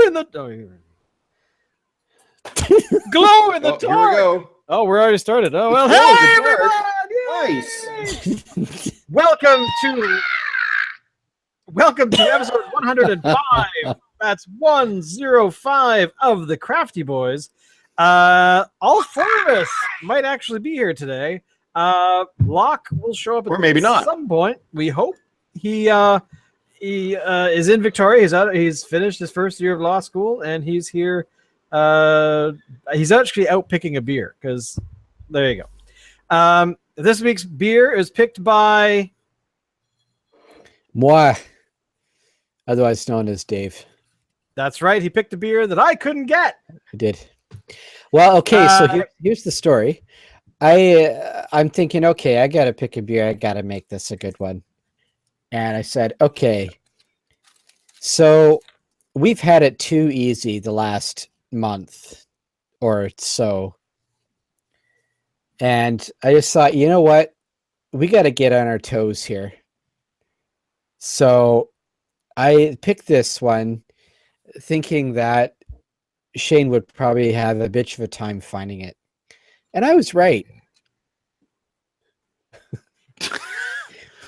in the glow in the dark. Here we go. Oh, we're already started. Oh well, Glow in hey the dark. everyone! Yay! Nice. Welcome to episode 105. That's 105 of the Crafty Boys. All four of us might actually be here today. Locke will show up Or maybe not. at some point. We hope he is in Victoria. He's finished his first year of law school, and he's here. He's actually out picking a beer because there you go. This week's beer is picked by moi, otherwise known as Dave. That's right. He picked a beer that I couldn't get. I did. Well, okay. So here's the story. I'm thinking, okay, I got to pick a beer. I got to make this a good one. And I said, okay. So we've had it too easy the last month or so. And I just thought, you know what? We got to get on our toes here. So I picked this one thinking that Shane would probably have a bitch of a time finding it. And I was right.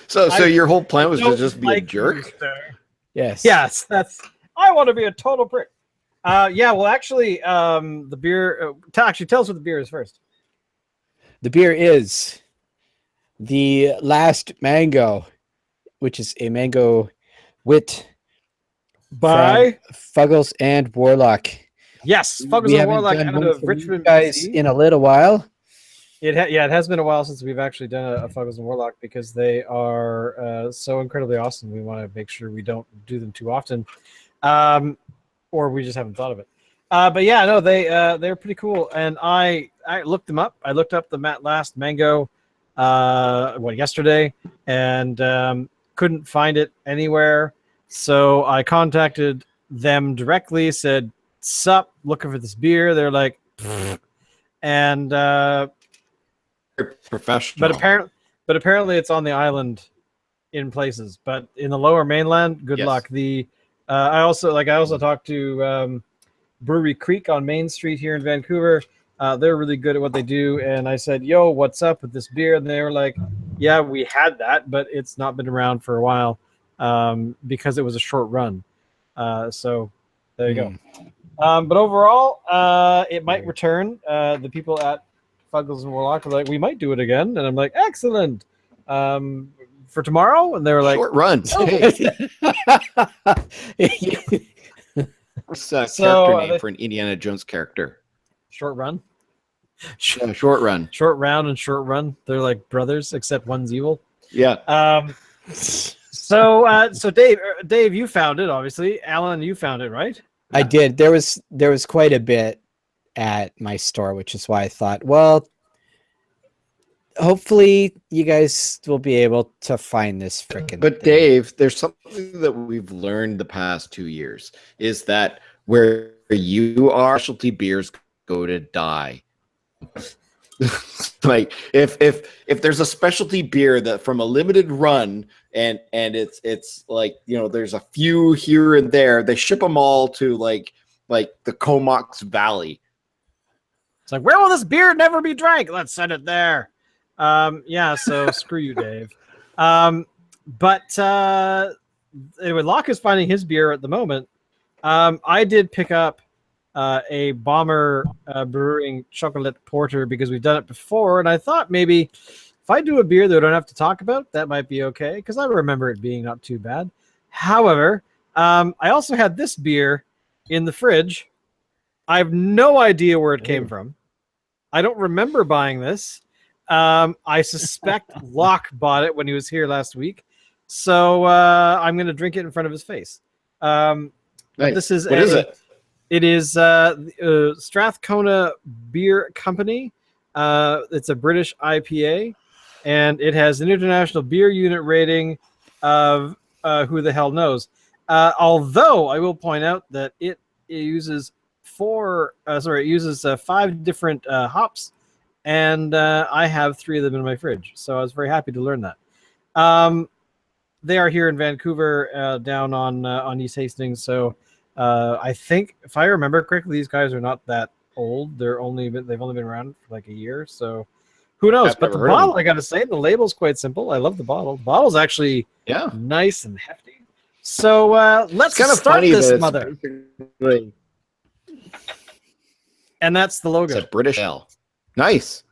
So your whole plan was to just be a jerk? Yes. Yes, I want to be a total prick. Yeah, well, actually, the beer... actually, tell us what the beer is first. The beer is the Last Mango, which is a mango wit by Fuggles and Warlock. Yes, Fuggles and Warlock out of Richmond, guys, BC. In a little while. It has been a while since we've actually done a Fuggles and Warlock because they are so incredibly awesome. We want to make sure we don't do them too often, or we just haven't thought of it. But yeah, no, they're pretty cool, and I looked them up. I looked up the Last Mango yesterday, and couldn't find it anywhere. So I contacted them directly, said, "Sup, looking for this beer." They're like, pfft. And professional. But apparently it's on the island in places. But in the lower mainland, good luck. I also talked to Brewery Creek on Main Street here in Vancouver. They're really good at what they do. And I said, "Yo, what's up with this beer?" And they were like, "Yeah, we had that, but it's not been around for a while because it was a short run." So there you go. But overall, it might return. The people at Fuggles and Warlock are like, "We might do it again." And I'm like, "Excellent." For tomorrow? And they were like, short run. What's a character name for an Indiana Jones character? Short Run? Short Run. Short Round and Short Run. They're like brothers, except one's evil. Yeah. So Dave, you found it, obviously. Alan, you found it, right? I did. There was quite a bit at my store, which is why I thought, well, hopefully you guys will be able to find this freaking But thing. Dave, there's something that we've learned the past 2 years is that where you are, specialty beers go to die. Like if there's a specialty beer that from a limited run and it's like, you know, there's a few here and there, they ship them all to like the Comox Valley. It's like, where will this beer never be drank? Let's send it there. Yeah, so screw you, Dave. But anyway, Locke is finding his beer at the moment. I did pick up a Bomber Brewing Chocolate Porter because we've done it before, and I thought maybe if I do a beer that I don't have to talk about, that might be okay because I remember it being not too bad. However, I also had this beer in the fridge. I have no idea where it came from. I don't remember buying this. I suspect Locke bought it when he was here last week, so I'm going to drink it in front of his face. Nice. This is what is it? It is Strathcona Beer Company. It's a British IPA, and it has an international beer unit rating of who the hell knows. Although I will point out that it uses 5 different hops, and I have 3 of them in my fridge. So I was very happy to learn that. They are here in Vancouver, down on East Hastings. So I think if I remember correctly, these guys are not that old. They've only been around for like a year, so who knows? I've But never the heard of bottle, them. I gotta say, the label's quite simple. I love the bottle. The bottle's actually Yeah. nice and hefty. So let's It's kind of start funny this that it's mother. basically And that's the it's logo. a British ale. Nice.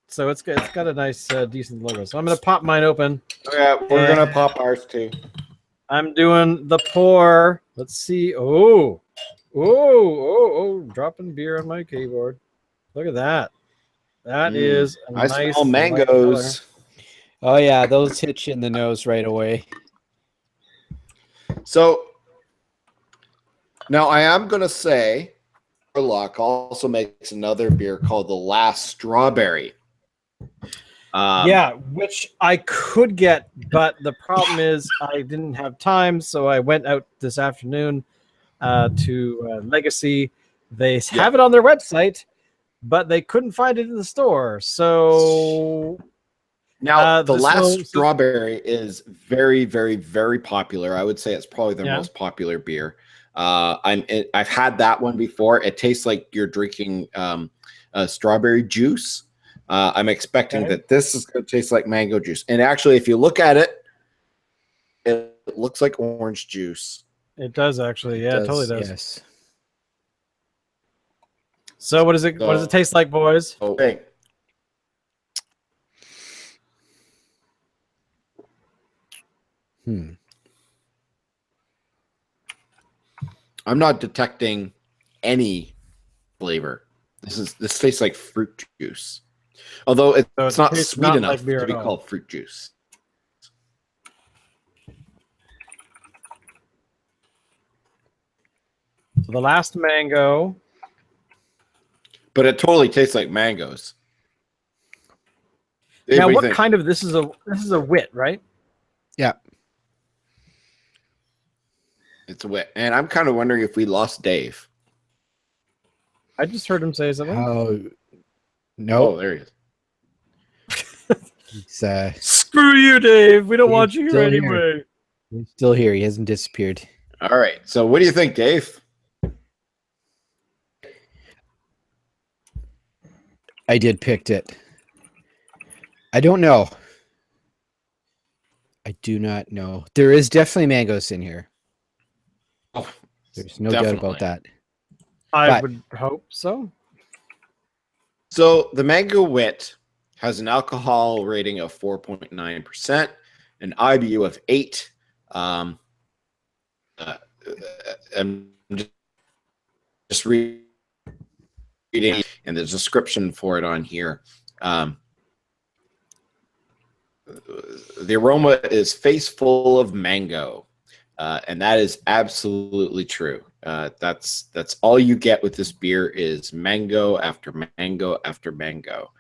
So it's got a nice, decent logo. So I'm gonna pop mine open. Yeah, we're And gonna pop ours too. I'm doing the pour. Let's see. Oh! Dropping beer on my keyboard. Look at that. That is a I nice smell light mangoes. Oh yeah, those hit you in the nose right away. So now I am gonna say, Warlock also makes another beer called the Last Strawberry. Yeah, which I could get, but the problem is I didn't have time, so I went out this afternoon to Legacy. They have it on their website, but they couldn't find it in the store. So now the Last Strawberry is very, very, very popular. I would say it's probably their most popular beer. I've had that one before. It tastes like you're drinking strawberry juice. I'm expecting that this is going to taste like mango juice. And actually, if you look at it, it looks like orange juice. It does actually. Yeah, it totally does. Yes. So what does it taste like, boys? Okay. I'm not detecting any flavor. This tastes like fruit juice. Although it's not sweet enough to be called fruit juice. So the last mango. But it totally tastes like mangoes. Now, what kind of this is a wit, right? Yeah. It's a wit. And I'm kind of wondering if we lost Dave. I just heard him say something. Oh, no. Oh, there he is. Screw you, Dave. We don't want you here anyway. He's still here. He hasn't disappeared. All right. So what do you think, Dave? I did picked it. I don't know. I do not know. There is definitely mangoes in here. Oh, there's no doubt about that. I would hope so. So the Mango Wit has an alcohol rating of 4.9%, an IBU of 8. I'm just reading and the description for it on here. The aroma is face full of mango, and that is absolutely true. That's all you get with this beer is mango after mango after mango.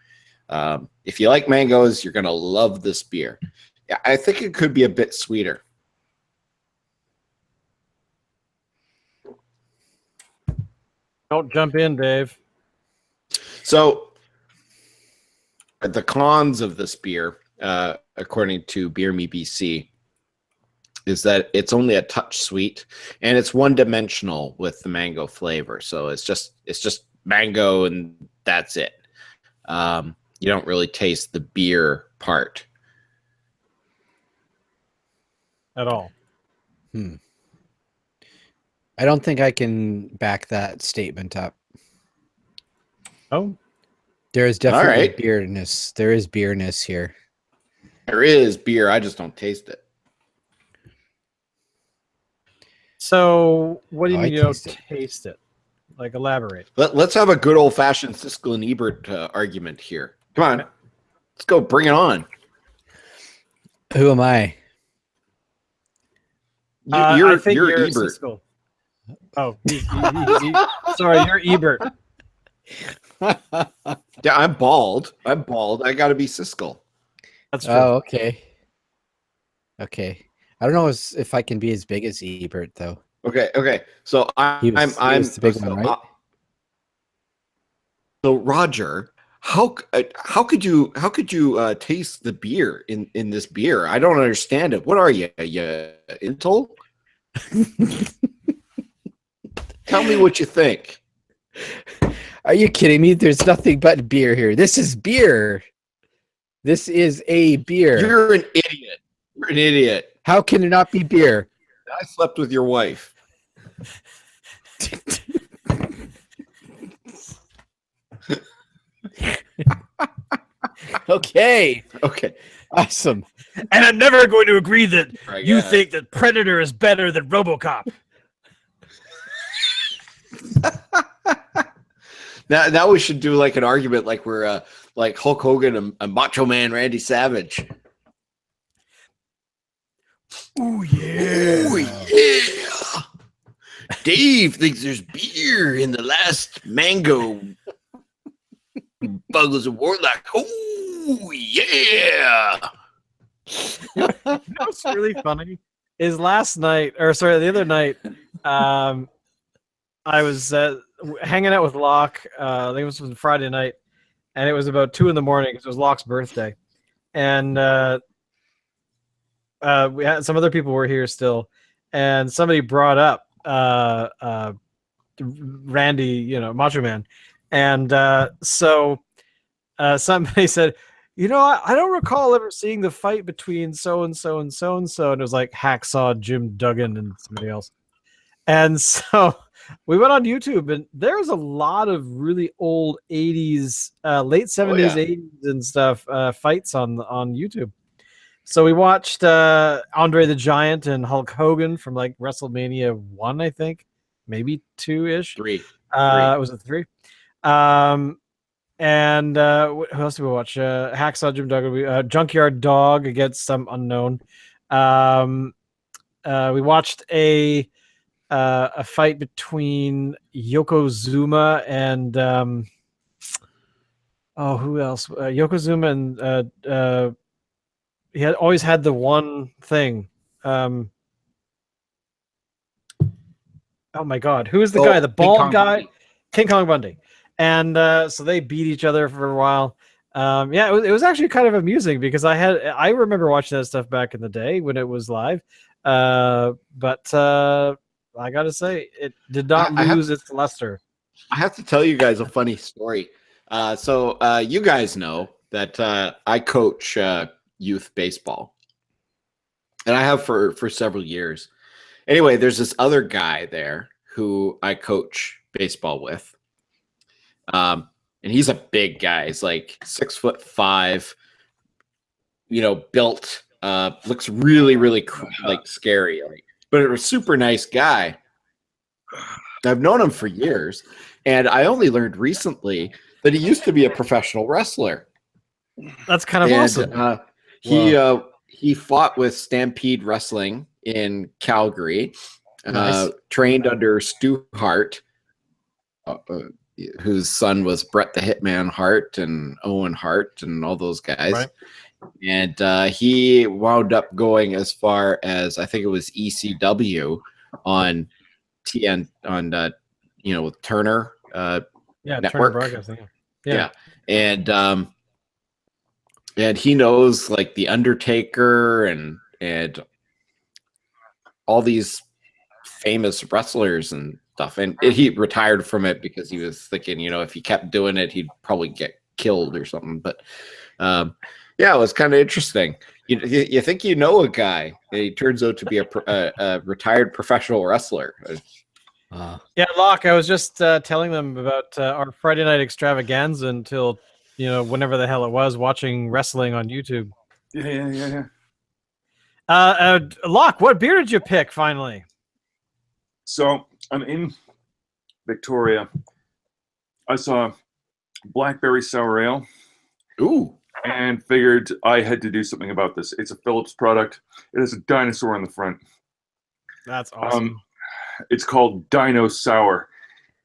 If you like mangoes, you're gonna love this beer. Yeah, I think it could be a bit sweeter. Don't jump in, Dave. So the cons of this beer, according to Beer Me BC, is that it's only a touch sweet and it's one-dimensional with the mango flavor. So it's just mango and that's it. You don't really taste the beer part at all. I don't think I can back that statement up. Oh, there is definitely beerness. There is beerness here. There is beer. I just don't taste it. So what do you mean you don't taste it? Like, elaborate. Let's have a good old-fashioned Siskel and Ebert argument here. Come on. Let's go. Bring it on. Who am I? You're you're Ebert. Siskel. Oh, sorry, you're Ebert. Yeah, I'm bald. I got to be Siskel. That's true. Oh, okay. Okay. I don't know if I can be as big as Ebert though. Okay. So I'm the big one, right? So Roger, how could you taste the beer in this beer? I don't understand it. What are you? You Intel? Tell me what you think. Are you kidding me? There's nothing but beer here. This is beer. This is a beer. You're an idiot. You're an idiot. How can it not be beer? I slept with your wife. Okay. Okay. Awesome. And I'm never going to agree that I you guess. think that Predator is better than RoboCop. Now we should do like an argument, like we're like Hulk Hogan and Macho Man Randy Savage. Ooh, yeah. Oh yeah! Dave thinks there's beer in the last mango. Buggles and Warlock. Oh yeah! What's really funny is the other night, I was hanging out with Locke. I think it was Friday night, and it was about 2 a.m. because it was Locke's birthday, and we had some other people were here still, and somebody brought up Randy, Macho Man, and so somebody said, I don't recall ever seeing the fight between so and so and so and so, and it was like Hacksaw Jim Duggan and somebody else, and so we went on YouTube, and there's a lot of really old 80s, late 70s, 80s and stuff fights on YouTube. So we watched Andre the Giant and Hulk Hogan from like WrestleMania 1, I think, maybe 2-ish. 3. Was it 3? And who else did we watch? Hacksaw Jim Duggan, Junkyard Dog against some unknown. We watched a fight between Yokozuna and who else? Yokozuna and he had always had the one thing. Oh my God, who is the guy? The bald guy, Bundy. King Kong Bundy. And so they beat each other for a while. It was actually kind of amusing because I remember watching that stuff back in the day when it was live. But I gotta say, it did not lose its luster. I have to tell you guys a funny story. So you guys know that I coach youth baseball, and I have for several years. Anyway, there's this other guy there who I coach baseball with, and he's a big guy. He's like 6'5", built, looks really, really like scary, but a super nice guy. I've known him for years, and I only learned recently that he used to be a professional wrestler. That's kind of awesome. He fought with Stampede Wrestling in Calgary, Nice. Trained under Stu Hart, whose son was Bret the Hitman Hart and Owen Hart and all those guys. Right. And he wound up going as far as, I think it was ECW on with Turner Network. Turner Broadcasting. Yeah. And he knows like the Undertaker and all these famous wrestlers and stuff. And he retired from it because he was thinking, if he kept doing it, he'd probably get killed or something. But it was kind of interesting. You think a guy, and he turns out to be a retired professional wrestler. Yeah, Locke, I was just telling them about our Friday night extravaganza until, whenever the hell it was, watching wrestling on YouTube. Yeah. Locke, what beer did you pick finally? So I'm in Victoria. I saw Blackberry Sour Ale. Ooh. And figured I had to do something about this. It's a Phillips product. It has a dinosaur on the front. That's awesome. It's called Dino Sour.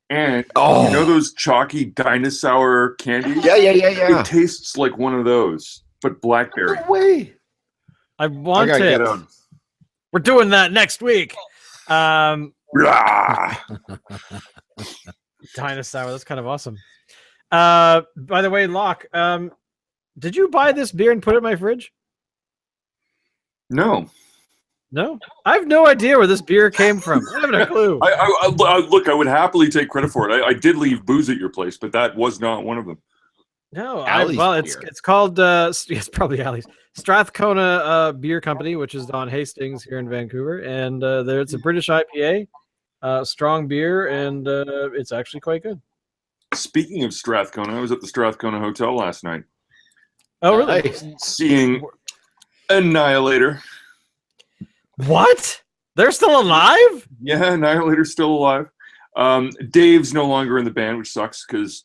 And you know those chalky dinosaur candies? Yeah. It tastes like one of those, but blackberry. No way. I want gotta it. get on. We're doing that next week. Dinosaur, that's kind of awesome. By the way, Locke, did you buy this beer and put it in my fridge? No. No, I have no idea where this beer came from. I haven't a clue. Look, I would happily take credit for it. I did leave booze at your place, but that was not one of them. No, Alley's it's beer. it's called it's probably Alley's Strathcona Beer Company, which is on Hastings here in Vancouver, and it's a British IPA, strong beer, and it's actually quite good. Speaking of Strathcona, I was at the Strathcona Hotel last night. Oh, really? Nice. Seeing Annihilator. What? They're still alive? Yeah, Annihilator's still alive. Dave's no longer in the band, which sucks because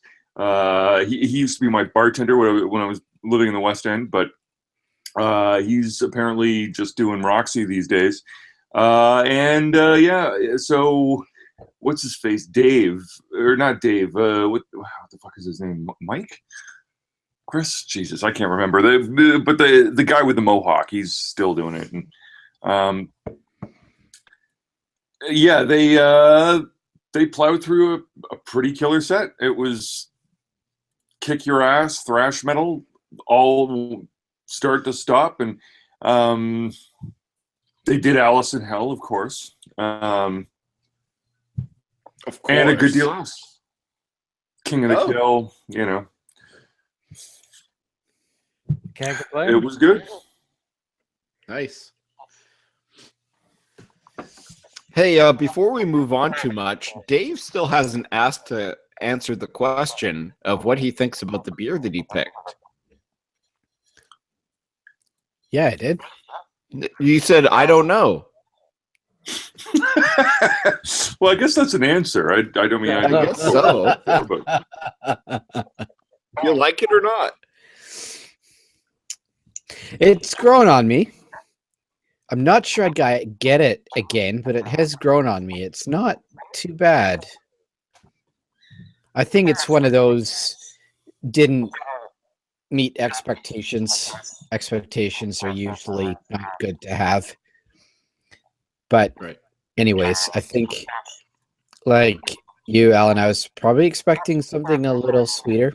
he used to be my bartender when I was living in the West End, but he's apparently just doing Roxy these days. So what's his face? Dave, or not Dave? What the fuck is his name? Mike? Chris? Jesus, I can't remember. But the guy with the mohawk, he's still doing it. And they plowed through a pretty killer set. It was kick your ass thrash metal, all start to stop, and they did Alice in Hell, of course. And a good deal else. King of the Kill, you know. Can't complain. It was good. Nice. Hey, before we move on too much, Dave still hasn't asked to answer the question of what he thinks about the beer that he picked. Yeah, I did. You said, I don't know. Well, I guess that's an answer. I don't mean I guess so. But You like it or not? It's grown on me. I'm not sure I'd get it again, but it has grown on me. It's not too bad. I think it's one of those didn't meet expectations. Expectations are usually not good to have. But Right. anyways, I think like you, Alan, I was probably expecting something a little sweeter.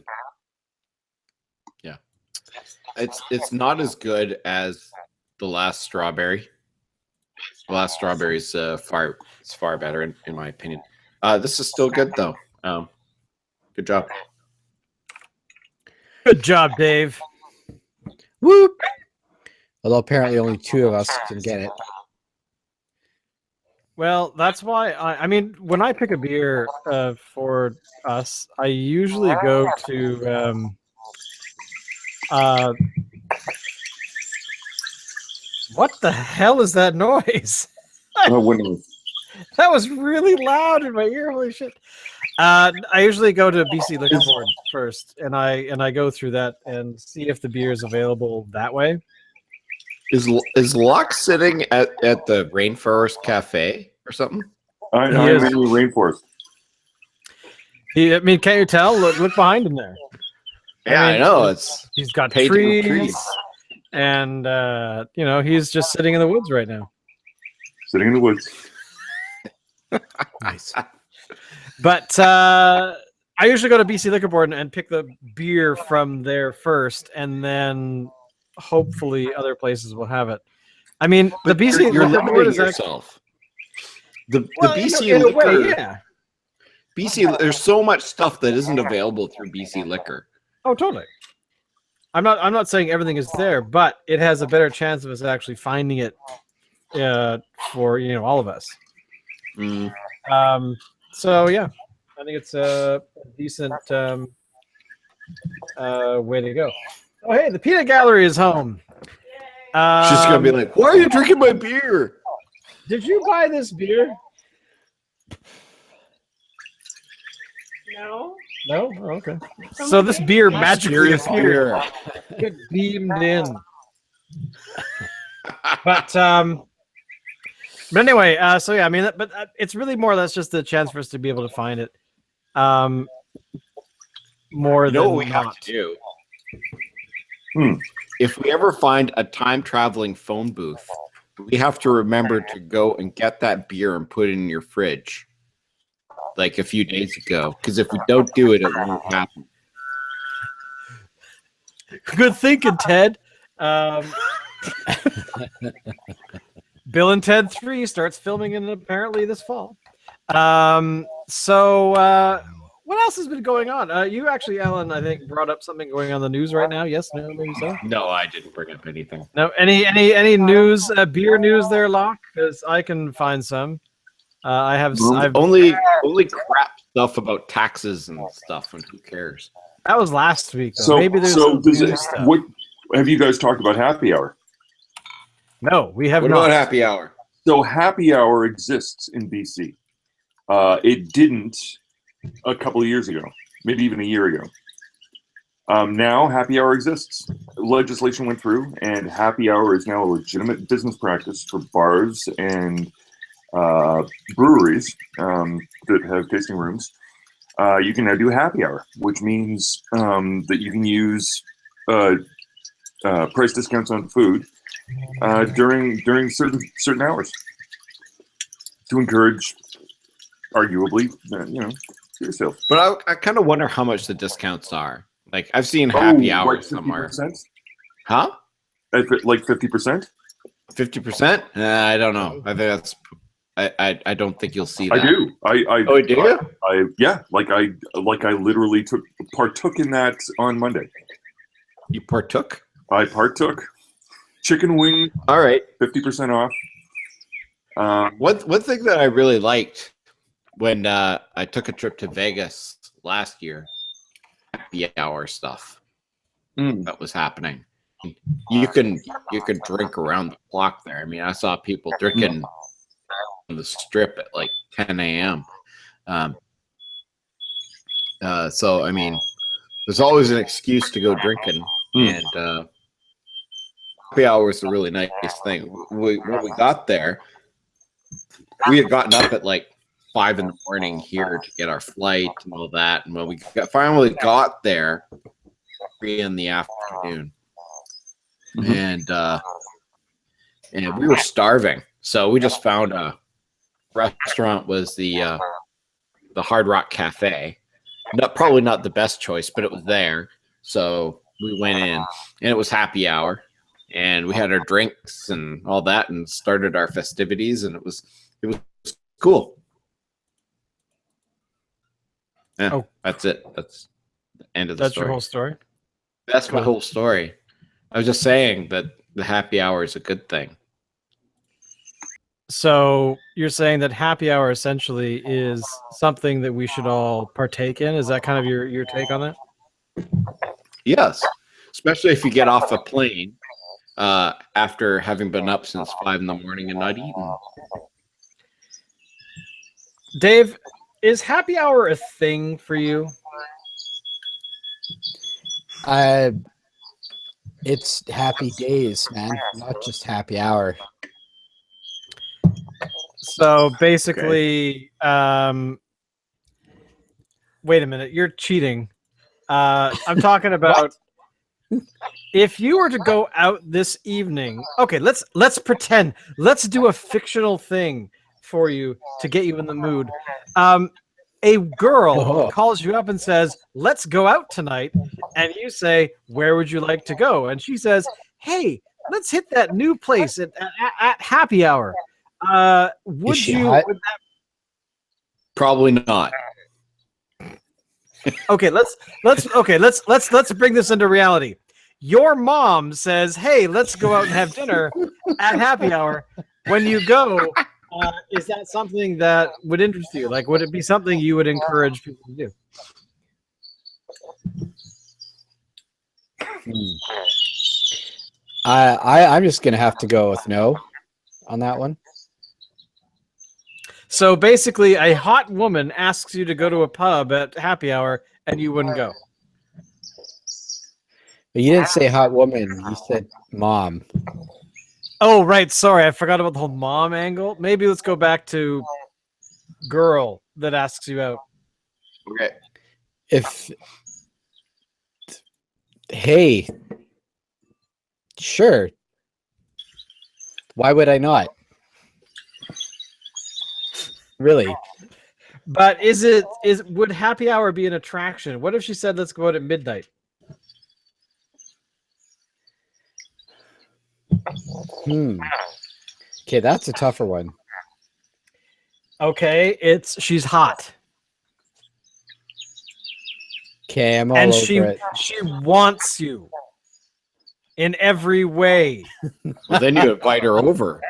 It's not as good as the last strawberry. The last strawberry is far better in my opinion. This is still good though. Good job. Good job, Dave. Whoop! Although apparently only 2 of us can get it. Well, that's why I mean, when I pick a beer for us, I usually go to what the hell is that noise? That was really loud in my ear. Holy shit! I usually go to BC Liquor Board first, and I go through that and see if the beer is available that way. Is Locke sitting at the Rainforest Cafe or something? I'm He is. in the rainforest. I mean, can't you tell? Look behind him there. Yeah, I know. He's got painted with trees, and he's just sitting in the woods right now. Sitting in the woods. Nice. But I usually go to BC Liquor Board and pick the beer from there first, and then hopefully other places will have it. I mean, But the BC you're Liquor Board limiting is actually yourself. The well, BC in a Liquor, way, yeah. BC. There's so much stuff that isn't available through BC Liquor. Oh, totally. I'm not saying everything is there, but it has a better chance of us actually finding it for all of us. Mm. So yeah, I think it's a decent way to go. Oh hey, the peanut gallery is home. She's gonna be like, "Why are you drinking my beer?" Did you buy this beer? No. No? Oh, okay. So this beer magically Serious appeared. beer. Get beamed in. But anyway, so yeah, I mean, but it's really more or less just a chance for us to be able to find it. More You know than what we not. have to do? If we ever find a time traveling phone booth, we have to remember to go and get that beer and put it in your fridge, like a few days ago. Because if we don't do it, it won't happen. Good thinking, Ted. Bill and Ted 3 starts filming in apparently this fall. What else has been going on? You actually, Alan, I think brought up something going on in the news right now. Yes, no, maybe so. No, I didn't bring up anything. No, any news, beer news there, Locke? Because I can find some. I've Only crap stuff about taxes and stuff, and who cares? that was last week. Though. So Maybe there's so some does new it, stuff. what have you guys talked about happy hour? No, we have What not. about happy hour? So happy hour exists in BC. It didn't a couple of years ago, maybe even a year ago. Now happy hour exists. Legislation went through, and happy hour is now a legitimate business practice for bars and breweries that have tasting rooms. You can now do happy hour, which means that you can use price discounts on food during certain hours to encourage, arguably, beer sales. But I kind of wonder how much the discounts are. Like I've seen happy hour like somewhere. 50%? Huh? Like 50%? 50%? I don't know. I think that's. I don't think you'll see that. I do. Oh, do you? Yeah. Like I literally partook in that on Monday. You partook? I partook. Chicken wing, All right. 50% off. One thing that I really liked when I took a trip to Vegas last year, happy hour stuff that was happening. You can drink around the clock there. I mean, I saw people drinking on the strip at like 10 a.m. So I mean, there's always an excuse to go drinking, and happy hour is a really nice thing. When we got there, we had gotten up at like 5 in the morning here to get our flight and all that, and when we finally got there, 3 in the afternoon, and we were starving, so we just found a restaurant. Was the Hard Rock Cafe. Probably not the best choice, but it was there, so we went in, and it was happy hour, and we had our drinks and all that, and started our festivities, and it was cool. Yeah, Oh. That's it. That's the end of the That's story. your whole story. That's my Cool. whole story. I was just saying that the happy hour is a good thing. So you're saying that happy hour essentially is something that we should all partake in? Is that kind of your take on that? Yes, especially if you get off a plane after having been up since 5 in the morning and not eaten. Dave, is happy hour a thing for you? It's happy days, man, not just happy hour. So basically, wait a minute, you're cheating. I'm talking about if you were to go out this evening. Okay, let's pretend. Let's do a fictional thing for you to get you in the mood. A girl calls you up and says, "Let's go out tonight," and you say, "Where would you like to go?" And she says, "Hey, let's hit that new place at happy hour." Would she you? hot? Would that, Probably not. okay, let's bring this into reality. Your mom says, "Hey, let's go out and have dinner at happy hour." When you go, is that something that would interest you? Like, would it be something you would encourage people to do? I'm just gonna have to go with no on that one. So basically, a hot woman asks you to go to a pub at happy hour, and you wouldn't go. But you didn't say hot woman. You said mom. Oh, right. Sorry, I forgot about the whole mom angle. Maybe let's go back to girl that asks you out. Okay. Hey, sure. Why would I not? Really? But would happy hour be an attraction? What if she said, "Let's go out at midnight"? Okay, that's a tougher one. Okay, she's hot. Okay, I'm all And over it. she wants you in every way. Well, then you invite her over.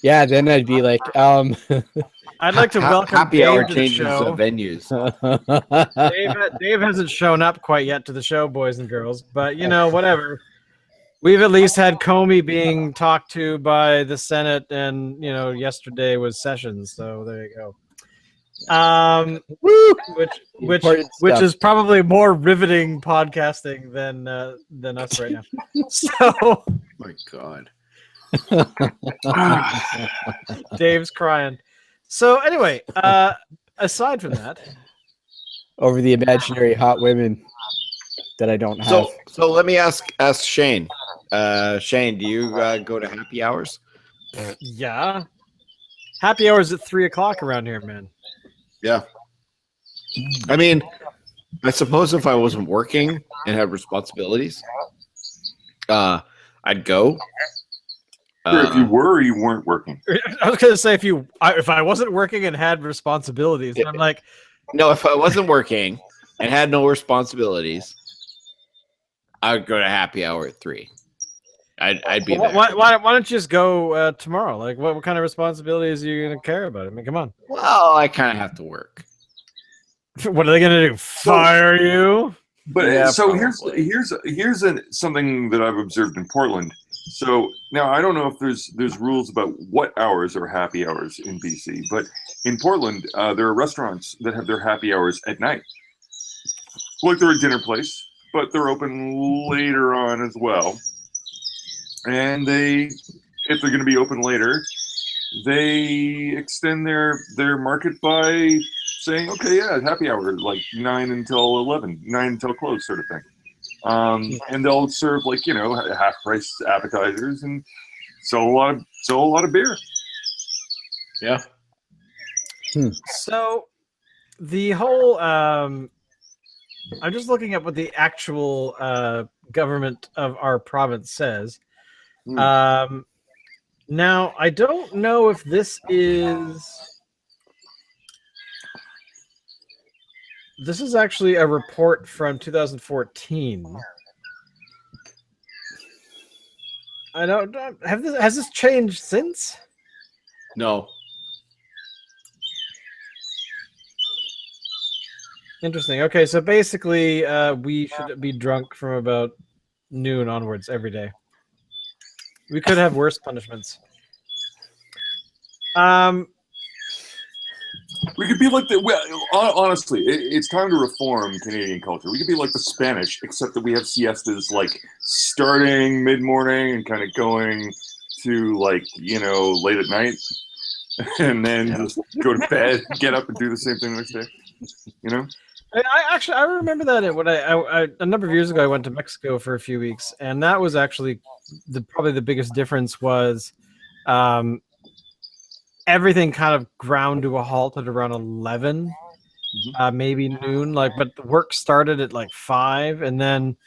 Yeah, then I'd be like, I'd like to welcome Happy Dave hour to the changes show. venues. Dave hasn't shown up quite yet to the show, boys and girls, but whatever. We've at least had Comey being talked to by the Senate, and yesterday was Sessions, so there you go. Woo! Which Important stuff. is probably more riveting podcasting than us right now. So My God. Dave's crying. So anyway, aside from that, Over the imaginary hot women that I don't have. So let me ask Shane. Shane, do you go to happy hours? yeah, happy hours at 3:00 around here, man. Yeah. I mean, I suppose if I wasn't working and had responsibilities, I'd go. Sure, if you were, you weren't working. I was gonna say if I wasn't working and had responsibilities, and I'm like, no, if I wasn't working and had no responsibilities, I would go to happy hour at 3. I'd be there. why don't you just go tomorrow? Like, what kind of responsibilities are you gonna care about? I mean, come on. Well, I kind of have to work. What are they gonna do? Fire you? But Yeah, so probably. here's something that I've observed in Portland. So now I don't know if there's rules about what hours are happy hours in BC, but in Portland there are restaurants that have their happy hours at night. Like they're a dinner place, but they're open later on as well. And if they're going to be open later, they extend their market by saying, okay, yeah, happy hour, like 9 until 11, 9 until close, sort of thing. And they'll serve half price appetizers and sell a lot of beer. Yeah. So the whole I'm just looking at what the actual government of our province says. Now I don't know if this is actually a report from 2014. I don't has this changed since? No. Interesting. Okay, so basically, we should be drunk from about noon onwards every day. We could have worse punishments. We could be like honestly, it's time to reform Canadian culture. We could be like the Spanish, except that we have siestas starting mid-morning and kind of going to late at night, and then just go to bed, get up and do the same thing the next day. I remember that when I a number of years ago I went to Mexico for a few weeks, and that was actually probably the biggest difference was everything kind of ground to a halt at around 11, maybe noon. But the work started at 5, and then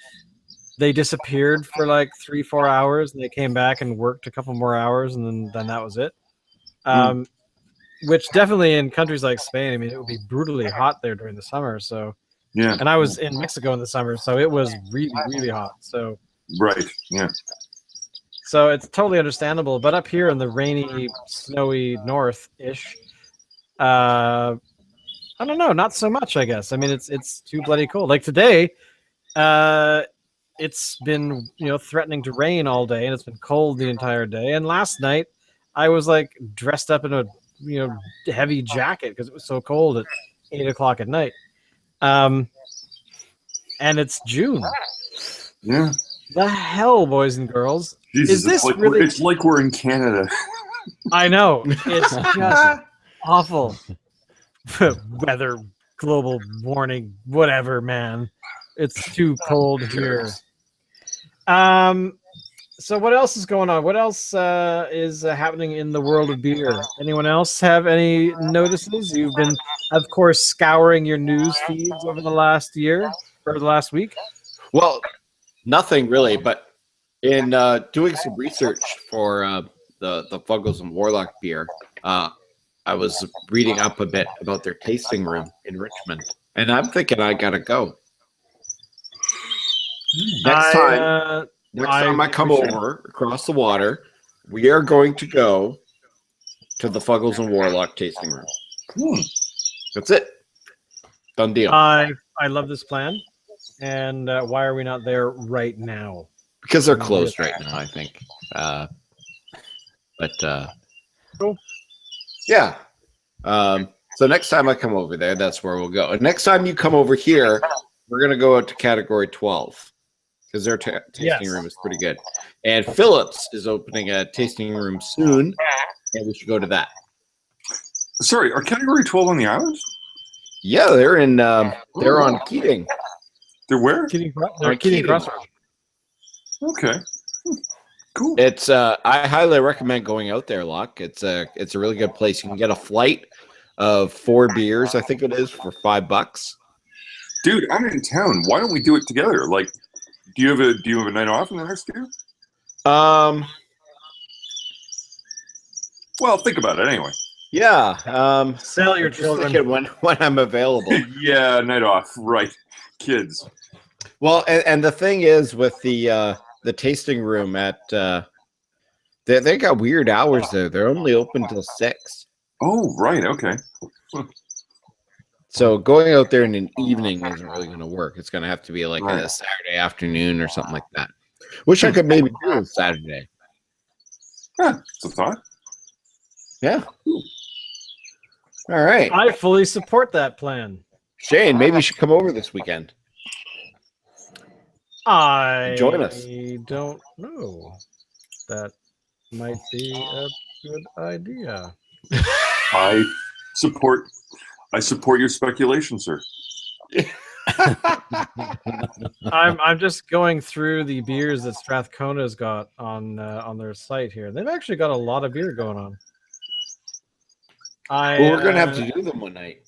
they disappeared for 3-4 hours, and they came back and worked a couple more hours, and then that was it. Which definitely in countries like Spain, I mean, it would be brutally hot there during the summer. So yeah, and I was in Mexico in the summer, so it was really, really hot. So right, yeah. So it's totally understandable. But up here in the rainy, snowy north-ish, I don't know, not so much, I guess. I mean, it's too bloody cold. Like today, it's been threatening to rain all day, and it's been cold the entire day. And last night, I was dressed up in a heavy jacket because it was so cold at 8:00 at night. And it's June. Yeah. The hell, boys and girls. Jesus, Is this it's like we're in Canada. I know. It's just awful. Weather, global warning, whatever, man. It's too cold here. So what else is going on? What else is happening in the world of beer? Anyone else have any notices? You've been, of course, scouring your news feeds over the last year or the last week. Well, nothing really, but In doing some research for the Fuggles and Warlock beer, I was reading up a bit about their tasting room in Richmond, and I'm thinking I gotta go. Next time I come over across the water, we are going to go to the Fuggles and Warlock tasting room. That's it. Done deal. I love this plan. And why are we not there right now? Because they're closed right now, I think. Cool. Yeah. So next time I come over there, that's where we'll go. And next time you come over here, we're going to go out to category 12 because their tasting room is pretty good. And Phillips is opening a tasting room soon, and we should go to that. Sorry, are category 12 on the island? Yeah, they're in. They're on Keating. They're where? Keating Keating. Crossroads. Okay. Cool. It's I highly recommend going out there, Locke. It's a really good place. You can get a flight of 4 beers, I think it is, for $5. Dude, I'm in town. Why don't we do it together? Like, do you have a night off in the next year? Well, think about it anyway. Yeah. Sell your children when I'm available. Yeah, night off. Right. Kids. Well, and the thing is with the tasting room at they got weird hours there. They're only open till 6. Oh, right. Okay. So going out there in an evening isn't really going to work. It's going to have to be like a Saturday afternoon or something like that. Wish I could maybe do it Saturday. Yeah, it's a thought. Yeah. All right. I fully support that plan. Shane, maybe you should come over this weekend. Join us. I don't know. That might be a good idea. I support your speculation, sir. I'm just going through the beers that Strathcona's got on their site here. They've actually got a lot of beer going on. We're gonna have to do them one night.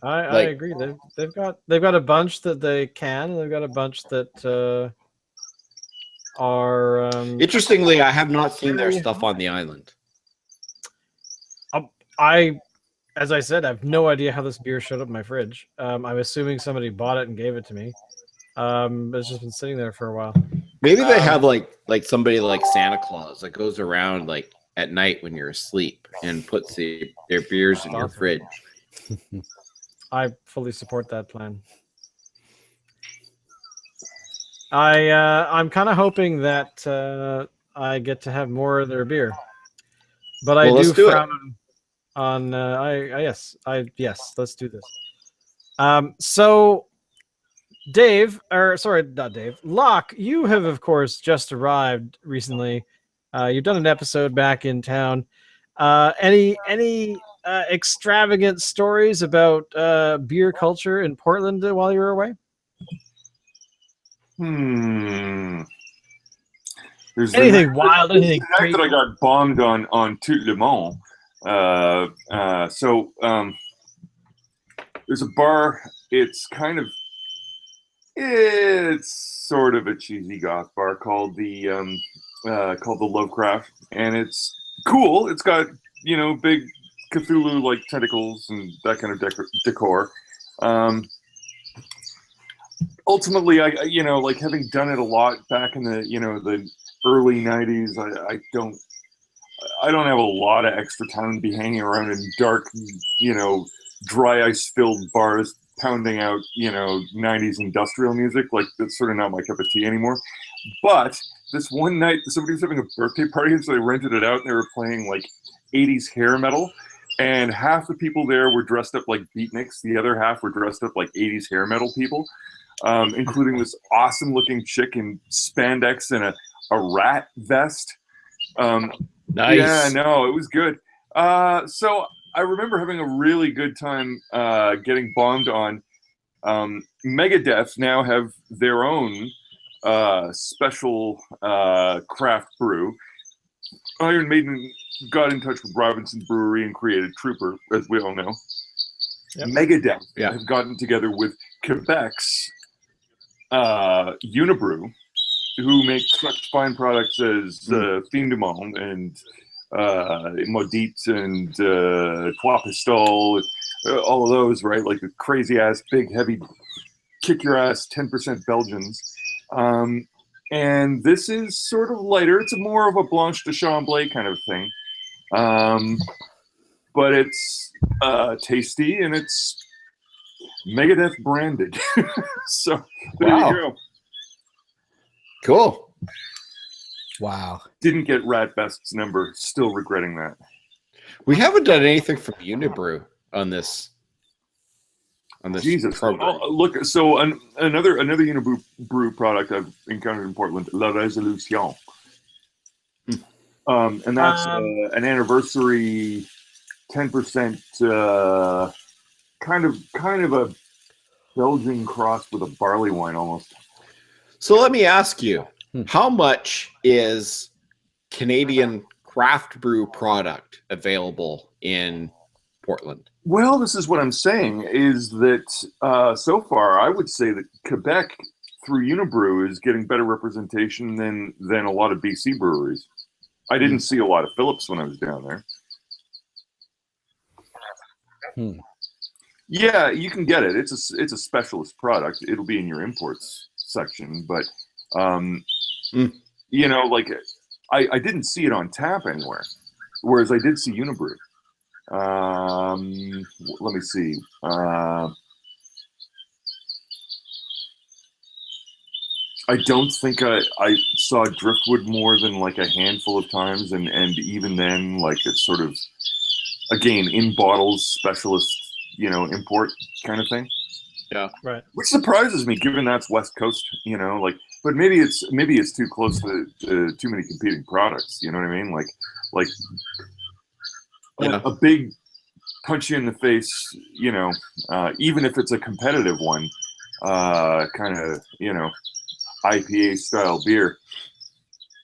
I agree. They've got a bunch that they can. And they've got a bunch that are. Interestingly, I have not seen their stuff on the island. As I said, I have no idea how this beer showed up in my fridge. I'm assuming somebody bought it and gave it to me. It's just been sitting there for a while. Maybe they have like somebody like Santa Claus that goes around like at night when you're asleep and puts their beers in your fridge. I fully support that plan. I'm kind of hoping that I get to have more of their beer, but I do frown on. Yes, let's do this. So, Dave, or sorry, not Dave, Locke, you have of course just arrived recently. You've done an episode back in town. Any extravagant stories about beer culture in Portland while you were away? There's anything wild, anything crazy. That I got bombed on Tout Le Monde. There's a bar. It's sort of a cheesy goth bar called the Lovecraft, and it's cool. It's got big Cthulhu like tentacles and that kind of decor. Ultimately, I having done it a lot back in the early '90s, I don't have a lot of extra time to be hanging around in dark, dry ice filled bars pounding out 90s industrial music. Like, that's sort of not my cup of tea anymore. But this one night, somebody was having a birthday party, and so they rented it out, and they were playing like 80s hair metal. And half the people there were dressed up like beatniks. The other half were dressed up like 80s hair metal people, including this awesome looking chick in spandex and a rat vest. Nice. Yeah, no, it was good. So I remember having a really good time getting bombed on. Megadeth now have their own special craft brew. Iron Maiden got in touch with Robinson Brewery and created Trooper, as we all know. Yep. Megadeth have gotten together with Quebec's Unibrew, who make such fine products as Fin de Monde and Maudite and Trois Pistoles, all of those, right? Like the crazy ass, big, heavy, kick your ass 10% Belgians. And this is sort of lighter. It's more of a Blanche de Chamblay kind of thing. But it's tasty and it's Megadeth branded. So there you go. Cool. Wow. Didn't get Rat Best's number. Still regretting that. We haven't done anything from Unibrew on this. Jesus. program. Oh, look, so another Unibrew product I've encountered in Portland, La Resolution. And that's an anniversary 10% kind of a Belgian cross with a barley wine almost. So let me ask you, how much is Canadian craft brew product available in Portland? Well, this is what I'm saying, is that so far I would say that Quebec through Unibrew is getting better representation than a lot of BC breweries. I didn't see a lot of Phillips when I was down there. Yeah, you can get it. It's a specialist product. It'll be in your imports section, but you know, like I didn't see it on tap anywhere, whereas I did see Unibrew. Let me see. I don't think I saw Driftwood more than like a handful of times, and even then, like it's sort of, again, in bottles, specialist, you know, import kind of thing. Yeah, right. Which surprises me, given that's West Coast, you know, like. But maybe it's too close to too many competing products. You know what I mean? Like a big punch you in the face. You know, even if it's a competitive one, kind of, you know, IPA style beer.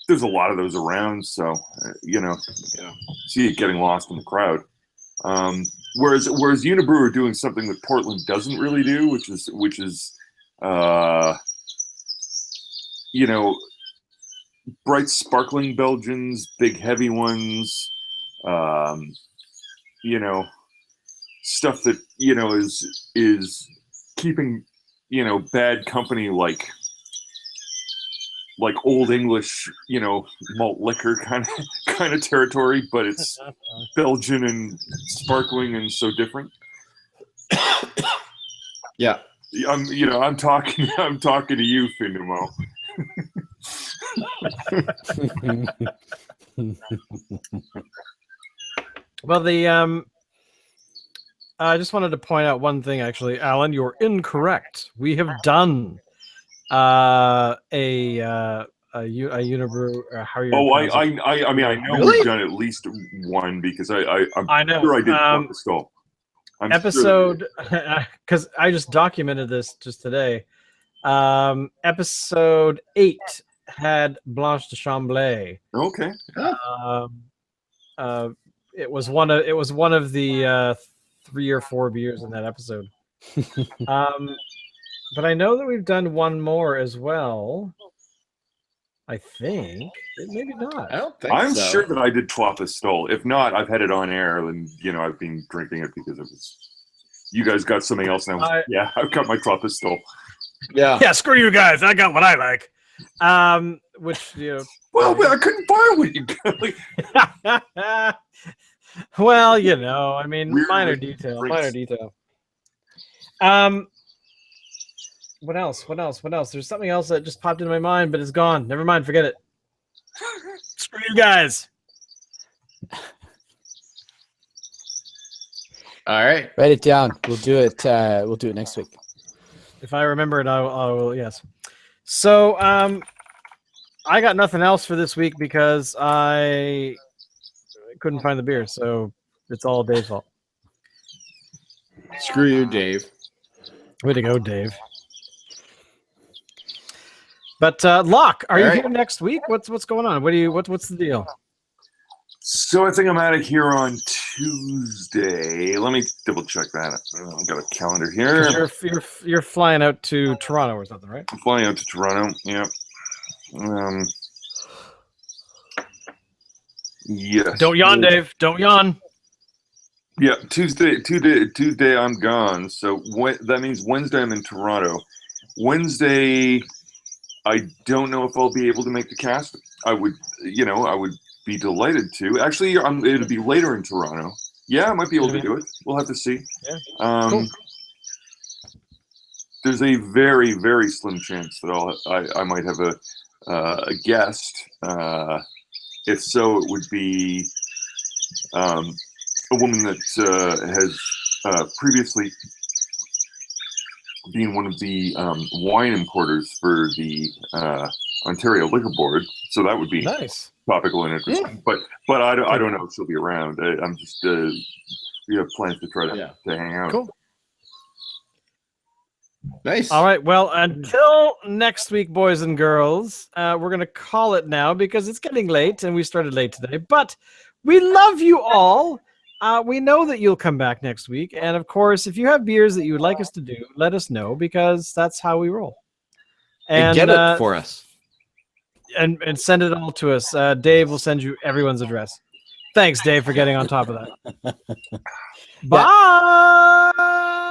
There's a lot of those around, so you know, see it getting lost in the crowd. Whereas Unibrew are doing something that Portland doesn't really do, which is you know, bright sparkling Belgians, big heavy ones, you know, stuff that, you know, is keeping, you know, bad company like Old English, you know, malt liquor kind of territory, but it's Belgian and sparkling and so different. Yeah. I'm talking to you, Findumo. Well, I just wanted to point out one thing, actually, Alan. You're incorrect. We have done a Unibrew. How you? Oh, I mean, I know Really? we've done at least one because I'm know. sure I did Port Pistol. Episode, because I just documented this just today. Episode 8 had Blanche de Chamblay. Okay. It was one of the 3 or 4 beers in that episode. But I know that we've done one more as well. I think maybe not. I don't think I'm so. sure that I did Trois Pistoles. If not, I've had it on air, and you know, I've been drinking it because it was. You guys got something else now. Yeah, I've got my Trois Pistoles. Yeah, screw you guys. I got what I like. Which, you know. Well, I couldn't buy what you got. Well, you know, I mean, Weird minor detail. What else? There's something else that just popped into my mind, but it's gone. Never mind. Forget it. Screw you guys. All right. Write it down. We'll do it. We'll do it next week. If I remember it, I will. Yes. So, I got nothing else for this week because I couldn't find the beer, so it's all Dave's fault. Screw you, Dave. Way to go, Dave. But Locke, are you here next week? What's going on? What's the deal? So I think I'm out of here on Tuesday. Let me double check that. I've got a calendar here. You're flying out to Toronto or something, right? I'm flying out to Toronto. Yeah. Yes. Don't yawn, Dave. Don't yawn. Yeah, Tuesday I'm gone. So that means Wednesday I'm in Toronto. Wednesday, I don't know if I'll be able to make the cast. I would be delighted to. Actually, it'll be later in Toronto. Yeah, I might be able to do it. We'll have to see. Yeah. Cool. There's a very, very slim chance that I might have a guest. If so, it would be a woman that has previously been one of the wine importers for the Ontario Liquor Board. So that would be Nice. topical and interesting. But I don't know if she'll be around. I'm just we have plans to try to hang out. Cool. Nice. All right. Well, until next week, boys and girls, we're going to call it now because it's getting late and we started late today. But we love you all. We know that you'll come back next week. And of course, if you have beers that you would like us to do, let us know because that's how we roll. And get it for us. And send it all to us. Dave will send you everyone's address. Thanks, Dave, for getting on top of that. Bye.